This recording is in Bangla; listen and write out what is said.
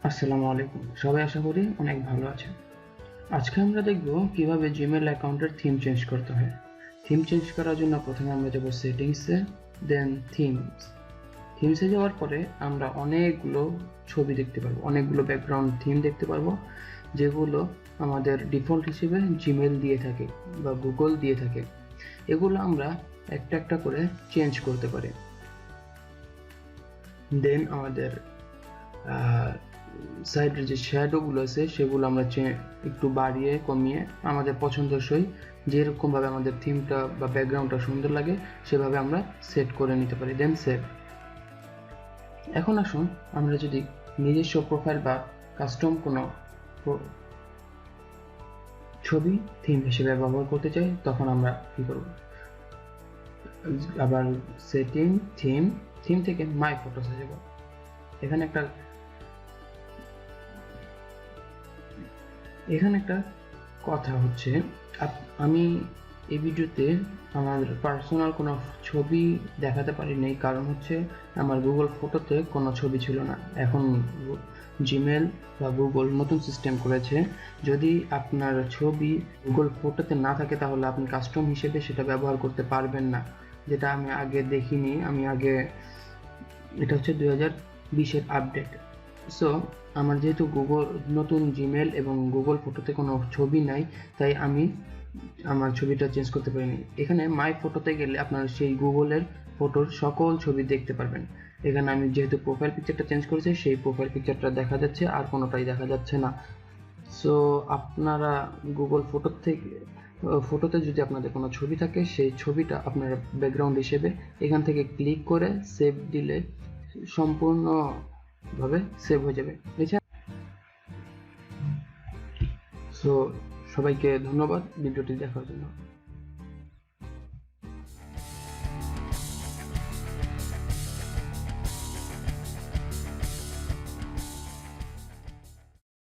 আসসালামু আলাইকুম, সবাই আশা করি অনেক ভালো আছেন। আজকে আমরা দেখব কিভাবে জিমেল অ্যাকাউন্টের থিম চেঞ্জ করতে হয়। থিম চেঞ্জ করার জন্য প্রথমে আমরা যাব সেটিংসে, দেন থিমসে যাওয়ার পরে আমরা অনেকগুলো ছবি দেখতে পারবো, অনেকগুলো ব্যাকগ্রাউন্ড থিম দেখতে পারবো, যেগুলো আমাদের ডিফল্ট হিসেবে জিমেল দিয়ে থাকে বা গুগল দিয়ে থাকে। এগুলো আমরা একটা একটা করে চেঞ্জ করতে পারি। দেন আমাদের সাইডের যে শ্যাডোগুলো আছে সেগুলো আমরা একটু বাড়িয়ে কমিয়ে আমাদের পছন্দসই যেরকমভাবে আমাদের থিমটা বা ব্যাকগ্রাউন্ডটা সুন্দর লাগে সেভাবে আমরা সেট করে নিতে পারি। দেন সেভ। এখন আসুন আমরা যদি নিজস্ব প্রোফাইল বা কাস্টম কোনো ছবি থিম হিসেবে ব্যবহার করতে চাই, তখন আমরা কি করব? আবার সেটিং, থিম থেকে মাই ফটোসে যাব। এখানে একটা কথা হচ্ছে, আমি এই ভিডিওতে আমার পার্সোনাল কোনো ছবি দেখাতে পারিনি, কারণ হচ্ছে আমার গুগল ফটোতে কোনো ছবি ছিল না। এখন জিমেল বা গুগল নতুন সিস্টেম করেছে, যদি আপনার ছবি গুগল ফটোতে না থাকে তাহলে আপনি কাস্টম হিসেবে সেটা ব্যবহার করতে পারবেন না, যেটা আমি আগে দেখিনি। এটা হচ্ছে 2020-এর আপডেট। সো আমার যেহেতু নতুন জিমেল এবং গুগল ফটোতে কোনো ছবি নাই, তাই আমি আমার ছবিটা চেঞ্জ করতে পারিনি। এখানে মাই ফটোতে গেলে আপনারা সেই গুগলের ফটোর সকল ছবি দেখতে পারবেন। এখানে আমি যেহেতু প্রোফাইল পিকচারটা চেঞ্জ করেছি, সেই প্রোফাইল পিকচারটা দেখা যাচ্ছে, আর কোনোটাই দেখা যাচ্ছে না। সো আপনারা গুগল ফটোতে যদি আপনাদের কোনো ছবি থাকে, সেই ছবিটা আপনার ব্যাকগ্রাউন্ড হিসেবে এখান থেকে ক্লিক করে সেভ দিলে সম্পূর্ণভাবে সেভ হয়ে যাবে। সো সবাইকে ধন্যবাদ ভিডিওটি দেখার জন্য।